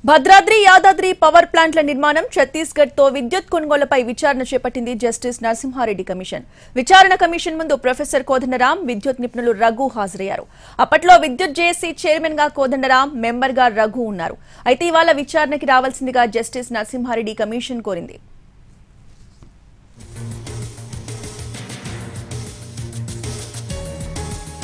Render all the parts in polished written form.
Bhadradri Yadadri power ప్లాంట్ల నిర్మాణం ఛత్తీస్గఢ్ తో విద్యుత్ కొనుగోలుపై విచారణ చేపట్టింది జస్టిస్ నరసింహారెడ్డి కమిషన్. విచారణ కమిషన్ ముందు ప్రొఫెసర్ కోదండరాం, విద్యుత్ నిపుణులు రఘు హాజరయ్యారు. అప్పట్లో విద్యుత్ జేఏసీ చైర్మన్ గా కోదండరాం, మెంబర్ గా రఘు ఉన్నారు. అయితే ఇవాళ విచారణకి రావాల్సిందిగా జస్టిస్ నరసింహారెడ్డి కమిషన్ కోరింది.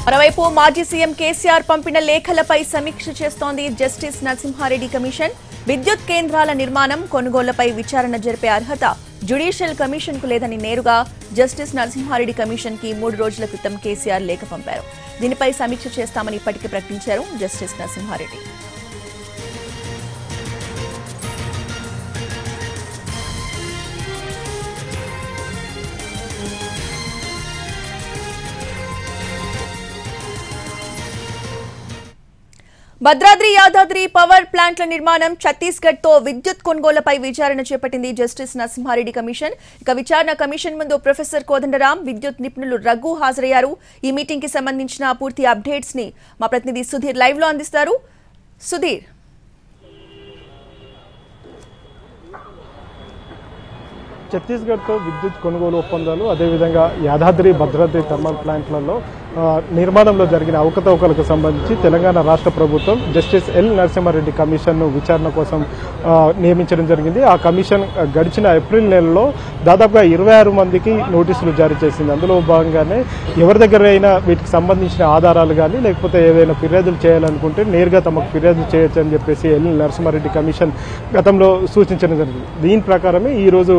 మరోవైపు మాజీ సీఎం కేసీఆర్ పంపిన లేఖలపై సమీక్ష చేస్తోంది జస్టిస్ నరసింహారెడ్డి కమిషన్. విద్యుత్ కేంద్రాల నిర్మాణం, కొనుగోళ్లపై విచారణ జరిపే అర్హత జ్యుడిషియల్ కమిషన్ కు లేదని నేరుగా జస్టిస్ నరసింహారెడ్డి కమిషన్ కి 3 రోజుల క్రితం కేసీఆర్ లేఖ పంపారు. దీనిపై సమీక్ష చేస్తామని ఇప్పటికే ప్రకటించారు జస్టిస్ నరసింహారెడ్డి. భద్రాద్రి యాదాద్రి పవర్ ప్లాంట్ల నిర్మాణం, ఛత్తీస్గఢ్ తో విద్యుత్ కొనుగోలుపై విచారణ చేపట్టింది జస్టిస్ నరసింహారెడ్డి కమిషన్. ఇక విచారణ కమిషన్ ముందు ప్రొఫెసర్ కోదండరాం, విద్యుత్ నిపుణులు రఘు హాజరయ్యారు. ఈ మీటింగ్ కి సంబంధించిన పూర్తి అప్డేట్స్ ని మా ప్రతినిధి సుధీర్ లైవ్ లో అందిస్తారు. సుధీర్, ఛత్తీస్గఢ్తో విద్యుత్ కొనుగోలు ఒప్పందాలు, అదేవిధంగా యాదాద్రి భద్రాద్రి థర్మల్ ప్లాంట్లలో నిర్మాణంలో జరిగిన అవకతవకలకు సంబంధించి తెలంగాణ రాష్ట్ర ప్రభుత్వం జస్టిస్ ఎల్ నరసింహారెడ్డి కమిషన్ను విచారణ కోసం నియమించడం జరిగింది. ఆ కమిషన్ గడిచిన ఏప్రిల్ నెలలో దాదాపుగా 26 మందికి నోటీసులు జారీ చేసింది. అందులో భాగంగానే ఎవరి దగ్గర అయినా వీటికి సంబంధించిన ఆధారాలు కానీ లేకపోతే ఏదైనా ఫిర్యాదులు చేయాలనుకుంటే నేరుగా తమకు ఫిర్యాదు చేయొచ్చు అని చెప్పేసి ఎల్ నరసింహారెడ్డి కమిషన్ గతంలో సూచించడం జరిగింది. దీని ప్రకారమే ఈరోజు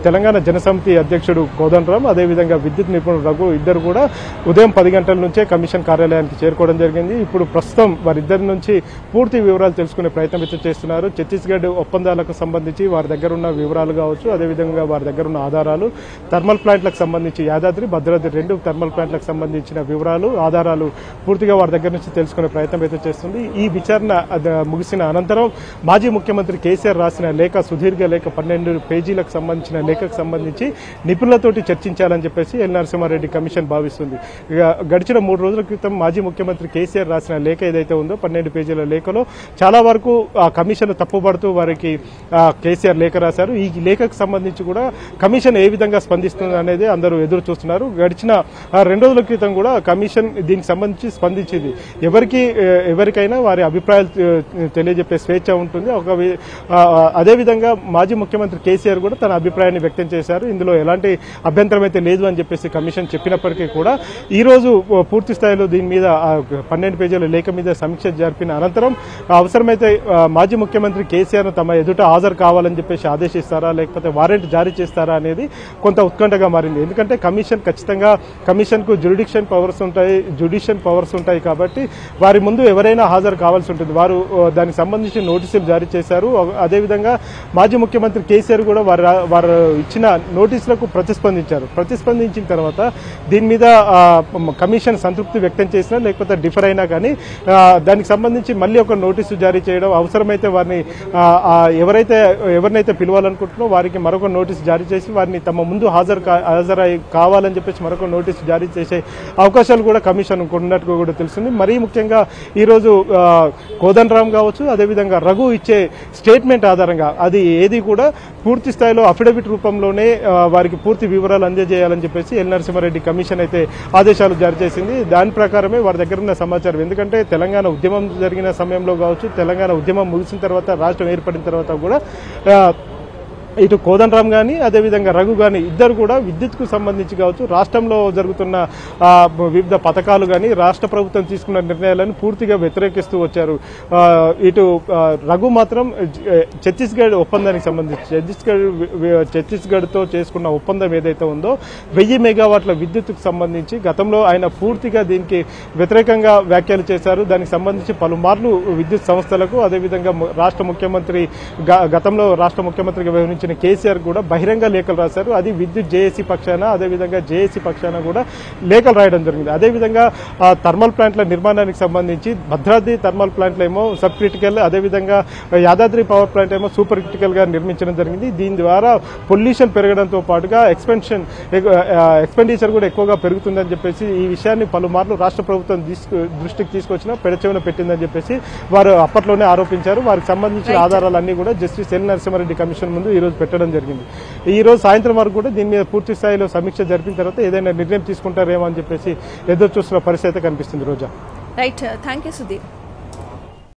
తెలంగాణ జనసమితి అధ్యక్షుడు కోదండరాం, అదేవిధంగా విద్యుత్ నిపుణుడు రఘు ఇద్దరు కూడా ఉదయం 10 గంటల నుంచే కమిషన్ కార్యాలయానికి చేరుకోవడం జరిగింది. ఇప్పుడు ప్రస్తుతం వారిద్దరి నుంచి పూర్తి వివరాలు తెలుసుకునే ప్రయత్నం అయితే చేస్తున్నారు. ఛత్తీస్గఢ్ ఒప్పందాలకు సంబంధించి వారి దగ్గర ఉన్న వివరాలు కావచ్చు, అదేవిధంగా వారి దగ్గర ఉన్న ఆధారాలు, థర్మల్ ప్లాంట్లకు సంబంధించి యాదాద్రి భద్రాద్రి 2 థర్మల్ ప్లాంట్లకు సంబంధించిన వివరాలు, ఆధారాలు పూర్తిగా వారి దగ్గర నుంచి తెలుసుకునే ప్రయత్నం అయితే చేస్తుంది. ఈ విచారణ ముగిసిన అనంతరం మాజీ ముఖ్యమంత్రి కేసీఆర్ రాసిన లేఖ, సుదీర్ఘ లేఖ 12 పేజీలకు సంబంధించిన లేఖకు సంబంధించి నిపుణులతోటి చర్చించాలని చెప్పేసి ఎల్ నరసింహారెడ్డి కమిషన్ భావిస్తుంది. గడిచిన 3 రోజుల క్రితం మాజీ ముఖ్యమంత్రి కేసీఆర్ రాసిన లేఖ ఏదైతే ఉందో 12 పేజీల లేఖలో చాలా వరకు ఆ కమిషన్ తప్పుపడుతూ వారికి కేసీఆర్ లేఖ రాశారు. ఈ లేఖకు సంబంధించి కూడా కమిషన్ ఏ విధంగా స్పందిస్తుంది అనేది అందరూ ఎదురు చూస్తున్నారు. గడిచిన 2 రోజుల క్రితం కూడా కమిషన్ దీనికి సంబంధించి స్పందించింది. ఎవరికైనా వారి అభిప్రాయాలు తెలియజెప్పే స్వేచ్ఛ ఉంటుంది. అదేవిధంగా మాజీ ముఖ్యమంత్రి కేసీఆర్ కూడా తన అభిప్రాయాన్ని వ్యక్తం చేశారు. ఇందులో ఎలాంటి అభ్యంతరం అయితే లేదు అని చెప్పేసి కమిషన్ చెప్పినప్పటికీ కూడా ఈ రోజు పూర్తి స్థాయిలో దీని మీద 12 పేజీల లేఖ మీద సమీక్ష జరిపిన అనంతరం అవసరమైతే మాజీ ముఖ్యమంత్రి కేసీఆర్ తమ ఎదుట హాజరు కావాలని చెప్పేసి ఆదేశిస్తారా, లేకపోతే వారెంట్ జారీ చేస్తారా అనేది కొంత ఉత్కంఠగా మారింది. ఎందుకంటే కమిషన్ ఖచ్చితంగా కమిషన్కు జ్యుడిషియల్ పవర్స్ ఉంటాయి కాబట్టి వారి ముందు ఎవరైనా హాజరు కావాల్సి ఉంటుంది. వారు దానికి సంబంధించి నోటీసులు జారీ చేశారు. అదేవిధంగా మాజీ ముఖ్యమంత్రి కేసీఆర్ కూడా వారు ఇచ్చిన నోటీసులకు ప్రతిస్పందించిన తర్వాత దీని మీద కమిషన్ సంతృప్తి వ్యక్తం చేసినా లేకపోతే డిఫర్ అయినా కానీ దానికి సంబంధించి మళ్ళీ ఒక నోటీసు జారీ చేయడం, అవసరమైతే వారిని ఎవరినైతే పిలవాలనుకుంటున్నారో వారికి మరొక నోటీసు జారీ చేసి వారిని తమ ముందు హాజరై కావాలని చెప్పేసి మరొక నోటీసు జారీ చేసే అవకాశాలు కూడా కమిషన్ ఉన్నట్టుగా కూడా తెలిసింది. మరీ ముఖ్యంగా ఈరోజు కోదండరాం కావచ్చు, అదేవిధంగా రఘు ఇచ్చే స్టేట్మెంట్ ఆధారంగా అది ఏది కూడా పూర్తి స్థాయిలో అఫిడవిట్ రూపంలోనే వారికి పూర్తి వివరాలు అందజేయాలని చెప్పేసి ఎల్ నరసింహారెడ్డి కమిషన్ అయితే ఆదేశాలు జారీ చేసింది. దాని ప్రకారమే వారి దగ్గర ఉన్న సమాచారం, ఎందుకంటే తెలంగాణ ఉద్యమం జరిగిన సమయంలో కావచ్చు, తెలంగాణ ఉద్యమం ముగిసిన తర్వాత, రాష్ట్రం ఏర్పడిన తర్వాత కూడా ఇటు కోదండరాం కానీ అదేవిధంగా రఘు కానీ ఇద్దరు కూడా విద్యుత్కు సంబంధించి కావచ్చు, రాష్ట్రంలో జరుగుతున్న వివిధ పథకాలు కానీ రాష్ట్ర ప్రభుత్వం తీసుకున్న నిర్ణయాలను పూర్తిగా వ్యతిరేకిస్తూ వచ్చారు. ఇటు రఘు మాత్రం ఛత్తీస్గఢ్ ఒప్పందానికి సంబంధించి ఛత్తీస్గఢ్తో చేసుకున్న ఒప్పందం ఏదైతే ఉందో 1000 మెగావాట్ల విద్యుత్కు సంబంధించి గతంలో ఆయన పూర్తిగా దీనికి వ్యతిరేకంగా వ్యాఖ్యలు చేశారు. దానికి సంబంధించి పలుమార్లు విద్యుత్ సంస్థలకు, అదేవిధంగా గతంలో రాష్ట్ర ముఖ్యమంత్రిగా వ్యవహరించిన సంబంధించిన కేసీఆర్ కూడా బహిరంగ లేఖలు రాశారు. అది విద్యుత్ జేఏసీ పక్షాన, అదేవిధంగా జేఏసీ పక్షాన కూడా లేఖలు రాయడం జరిగింది. అదేవిధంగా థర్మల్ ప్లాంట్ల నిర్మాణానికి సంబంధించి భద్రాద్రి థర్మల్ ప్లాంట్లు ఏమో సబ్ క్రిటికల్, అదేవిధంగా యాదాద్రి పవర్ ప్లాంట్ ఏమో సూపర్ క్రిటికల్ గా నిర్మించడం జరిగింది. దీని ద్వారా పొల్యూషన్ పెరగడంతో పాటుగా ఎక్స్పెండిచర్ కూడా ఎక్కువగా పెరుగుతుందని చెప్పేసి ఈ విషయాన్ని పలుమార్లు రాష్ట్ర ప్రభుత్వం దృష్టికి తీసుకొచ్చిన పెడచెవిన పెట్టిందని చెప్పేసి వారు అప్పట్లోనే ఆరోపించారు. వారికి సంబంధించిన ఆధారాలన్నీ కూడా జస్టిస్ ఎల్ నరసింహారెడ్డి కమిషన్ ముందు ఈ రోజు పెట్టడం జరిగింది. ఈ రోజు సాయంత్రం వరకు కూడా దీని మీద పూర్తి స్థాయిలో సమీక్ష జరిపిన తర్వాత ఏదైనా నిర్ణయం తీసుకుంటారేమో అని చెప్పేసి ఎదురు చూస్తున్న పరిస్థితి కనిపిస్తుంది. Roja. Right, thank you Sudheer.